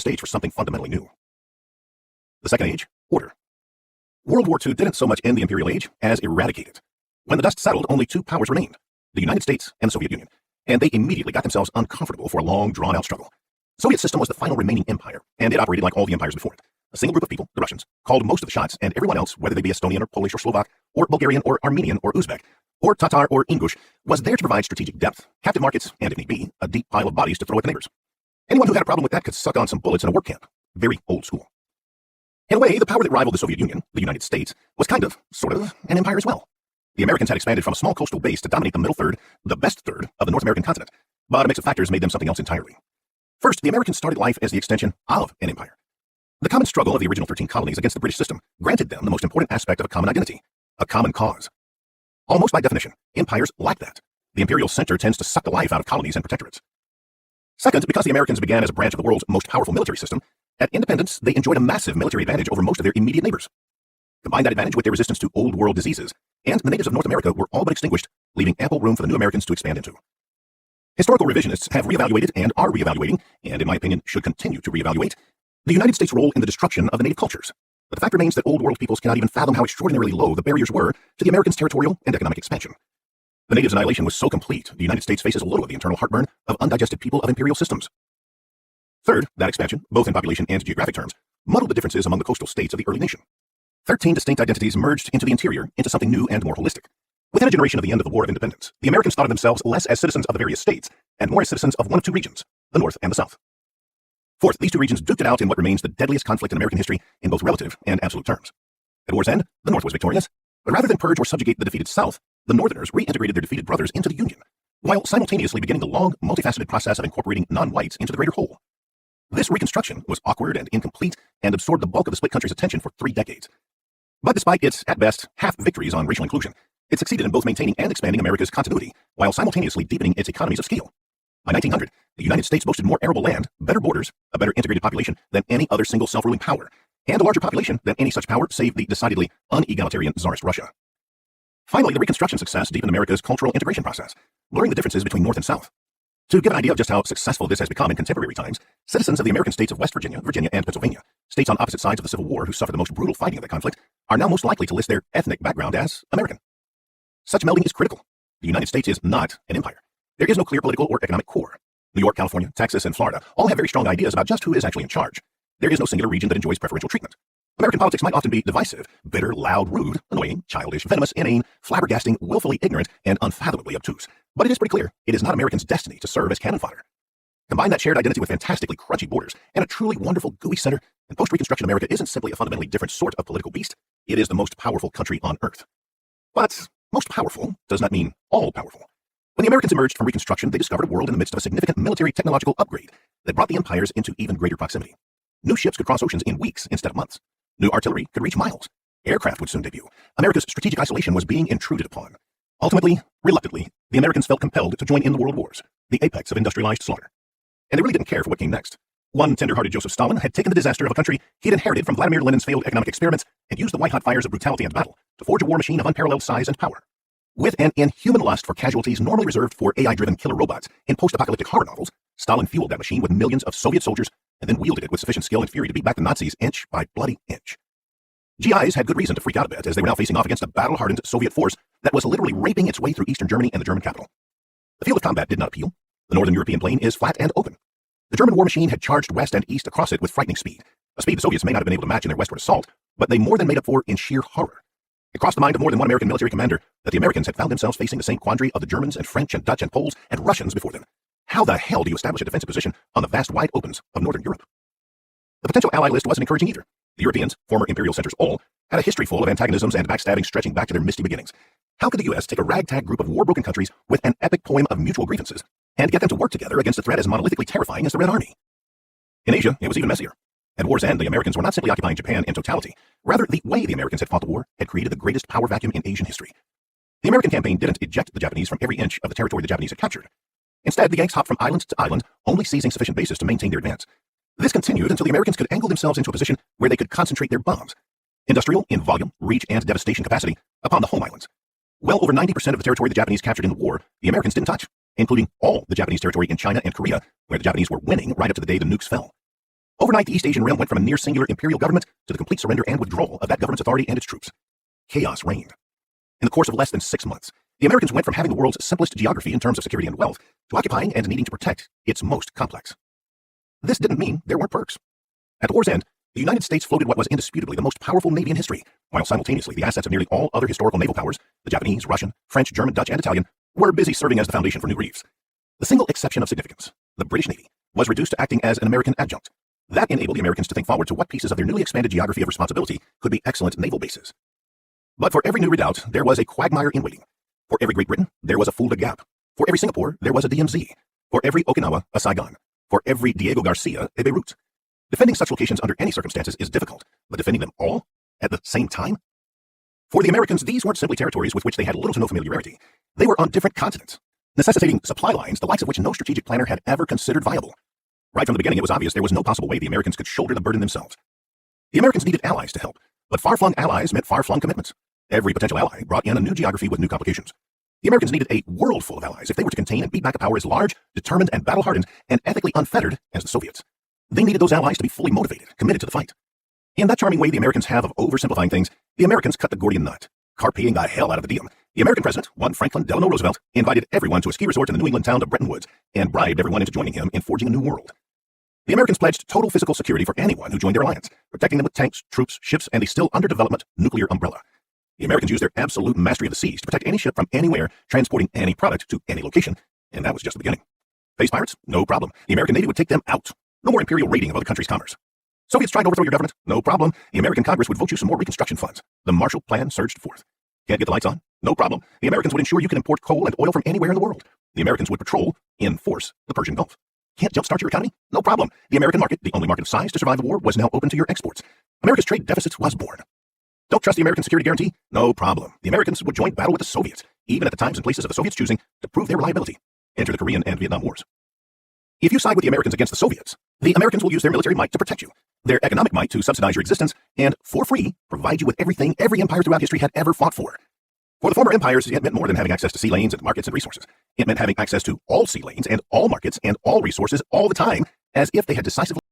stage for something fundamentally new. The Second Age, order. World War II didn't so much end the Imperial Age as eradicate it. When the dust settled, only two powers remained, the United States and the Soviet Union, and they immediately got themselves uncomfortable for a long, drawn-out struggle. The Soviet system was the final remaining empire, and it operated like all the empires before it. A single group of people, the Russians, called most of the shots, and everyone else, whether they be Estonian or Polish or Slovak, or Bulgarian or Armenian or Uzbek, or Tatar or Ingush, was there to provide strategic depth, captive markets, and if need be, a deep pile of bodies to throw at the neighbors. Anyone who had a problem with that could suck on some bullets in a work camp. Very old school. In a way, the power that rivaled the Soviet Union, the United States, was kind of, sort of, an empire as well. The Americans had expanded from a small coastal base to dominate the middle third, the best third, of the North American continent, but a mix of factors made them something else entirely. First, the Americans started life as the extension of an empire. The common struggle of the original 13 colonies against the British system granted them the most important aspect of a common identity, a common cause. Almost by definition, empires lack that. The imperial center tends to suck the life out of colonies and protectorates. Second, because the Americans began as a branch of the world's most powerful military system, at independence they enjoyed a massive military advantage over most of their immediate neighbors. Combine that advantage with their resistance to old world diseases, and the natives of North America were all but extinguished, leaving ample room for the new Americans to expand into. Historical revisionists have reevaluated and are reevaluating, and in my opinion should continue to reevaluate, the United States' role in the destruction of the native cultures. But the fact remains that old world peoples cannot even fathom how extraordinarily low the barriers were to the Americans' territorial and economic expansion. The natives' annihilation was so complete, the United States faces little of the internal heartburn of undigested people of imperial systems. Third, that expansion, both in population and geographic terms, muddled the differences among the coastal states of the early nation. 13 distinct identities merged into the interior into something new and more holistic. Within a generation of the end of the War of Independence, the Americans thought of themselves less as citizens of the various states and more as citizens of one of two regions, the North and the South. Fourth, these two regions duked it out in what remains the deadliest conflict in American history in both relative and absolute terms. At war's end, the North was victorious, but rather than purge or subjugate the defeated South, the Northerners reintegrated their defeated brothers into the Union, while simultaneously beginning the long, multifaceted process of incorporating non-whites into the greater whole. This reconstruction was awkward and incomplete and absorbed the bulk of the split country's attention for 3 decades. But despite its, at best, half victories on racial inclusion, it succeeded in both maintaining and expanding America's continuity while simultaneously deepening its economies of scale. By 1900, the United States boasted more arable land, better borders, a better integrated population than any other single self-ruling power, and a larger population than any such power save the decidedly unegalitarian Tsarist Russia. Finally, the Reconstruction success deepened America's cultural integration process, blurring the differences between North and South. To give an idea of just how successful this has become in contemporary times, citizens of the American states of West Virginia, Virginia, and Pennsylvania, states on opposite sides of the Civil War who suffered the most brutal fighting of the conflict, are now most likely to list their ethnic background as American. Such melding is critical. The United States is not an empire. There is no clear political or economic core. New York, California, Texas, and Florida all have very strong ideas about just who is actually in charge. There is no singular region that enjoys preferential treatment. American politics might often be divisive, bitter, loud, rude, annoying, childish, venomous, inane, flabbergasting, willfully ignorant, and unfathomably obtuse. But it is pretty clear it is not Americans' destiny to serve as cannon fodder. Combine that shared identity with fantastically crunchy borders and a truly wonderful gooey center, and post-Reconstruction America isn't simply a fundamentally different sort of political beast. It is the most powerful country on earth. But most powerful does not mean all powerful. When the Americans emerged from Reconstruction, they discovered a world in the midst of a significant military technological upgrade that brought the empires into even greater proximity. New ships could cross oceans in weeks instead of months. New artillery could reach miles. Aircraft would soon debut. America's strategic isolation was being intruded upon. Ultimately, reluctantly, the Americans felt compelled to join in the world wars, the apex of industrialized slaughter. And they really didn't care for what came next. One tender-hearted Joseph Stalin had taken the disaster of a country he'd inherited from Vladimir Lenin's failed economic experiments and used the white-hot fires of brutality and battle to forge a war machine of unparalleled size and power. With an inhuman lust for casualties normally reserved for AI-driven killer robots in post-apocalyptic horror novels, Stalin fueled that machine with millions of Soviet soldiers and then wielded it with sufficient skill and fury to beat back the Nazis inch by bloody inch. GIs had good reason to freak out a bit as they were now facing off against a battle-hardened Soviet force that was literally raping its way through eastern Germany and the German capital. The field of combat did not appeal. The northern European plain is flat and open. The German war machine had charged west and east across it with frightening speed, a speed the Soviets may not have been able to match in their westward assault, but they more than made up for in sheer horror. It crossed the mind of more than one American military commander that the Americans had found themselves facing the same quandary of the Germans and French and Dutch and Poles and Russians before them. How the hell do you establish a defensive position on the vast wide opens of northern Europe? The potential ally list wasn't encouraging either. The Europeans, former imperial centers all, had a history full of antagonisms and backstabbing stretching back to their misty beginnings. How could the U.S. take a ragtag group of war-broken countries with an epic poem of mutual grievances and get them to work together against a threat as monolithically terrifying as the Red Army? In Asia, it was even messier. At war's end, the Americans were not simply occupying Japan in totality. Rather, the way the Americans had fought the war had created the greatest power vacuum in Asian history. The American campaign didn't eject the Japanese from every inch of the territory the Japanese had captured. Instead, the Yanks hopped from island to island, only seizing sufficient bases to maintain their advance. This continued until the Americans could angle themselves into a position where they could concentrate their bombs, industrial in volume, reach, and devastation capacity, upon the home islands. Well over 90% of the territory the Japanese captured in the war, the Americans didn't touch, including all the Japanese territory in China and Korea, where the Japanese were winning right up to the day the nukes fell. Overnight, the East Asian realm went from a near singular imperial government to the complete surrender and withdrawal of that government's authority and its troops. Chaos reigned. In the course of less than 6 months, the Americans went from having the world's simplest geography in terms of security and wealth to occupying and needing to protect its most complex. This didn't mean there weren't perks. At the war's end, the United States floated what was indisputably the most powerful navy in history, while simultaneously the assets of nearly all other historical naval powers, the Japanese, Russian, French, German, Dutch, and Italian, were busy serving as the foundation for new reefs. The single exception of significance, the British Navy, was reduced to acting as an American adjunct. That enabled the Americans to think forward to what pieces of their newly expanded geography of responsibility could be excellent naval bases. But for every new redoubt, there was a quagmire in waiting. For every Great Britain, there was a Fulda Gap. For every Singapore, there was a DMZ. For every Okinawa, a Saigon. For every Diego Garcia, a Beirut. Defending such locations under any circumstances is difficult, but defending them all at the same time? For the Americans, these weren't simply territories with which they had little to no familiarity. They were on different continents, necessitating supply lines the likes of which no strategic planner had ever considered viable. Right from the beginning, it was obvious there was no possible way the Americans could shoulder the burden themselves. The Americans needed allies to help, but far-flung allies meant far-flung commitments. Every potential ally brought in a new geography with new complications. The Americans needed a world full of allies if they were to contain and beat back a power as large, determined, and battle-hardened, and ethically unfettered as the Soviets. They needed those allies to be fully motivated, committed to the fight. In that charming way the Americans have of oversimplifying things, the Americans cut the Gordian knot, carpeing the hell out of the deal. The American president, one Franklin Delano Roosevelt, invited everyone to a ski resort in the New England town of Bretton Woods and bribed everyone into joining him in forging a new world. The Americans pledged total physical security for anyone who joined their alliance, protecting them with tanks, troops, ships, and the still under development nuclear umbrella. The Americans used their absolute mastery of the seas to protect any ship from anywhere, transporting any product to any location, and that was just the beginning. Face pirates? No problem. The American Navy would take them out. No more imperial raiding of other countries' commerce. Soviets tried to overthrow your government? No problem. The American Congress would vote you some more reconstruction funds. The Marshall Plan surged forth. Can't get the lights on? No problem. The Americans would ensure you could import coal and oil from anywhere in the world. The Americans would patrol, in force, the Persian Gulf. Can't jumpstart your economy? No problem. The American market, the only market of size to survive the war, was now open to your exports. America's trade deficit was born. Don't trust the American security guarantee? No problem. The Americans would join battle with the Soviets, even at the times and places of the Soviets' choosing, to prove their reliability. Enter the Korean and Vietnam Wars. If you side with the Americans against the Soviets, the Americans will use their military might to protect you, their economic might to subsidize your existence, and, for free, provide you with everything every empire throughout history had ever fought for. For the former empires, it meant more than having access to sea lanes and markets and resources. It meant having access to all sea lanes and all markets and all resources all the time, as if they had decisively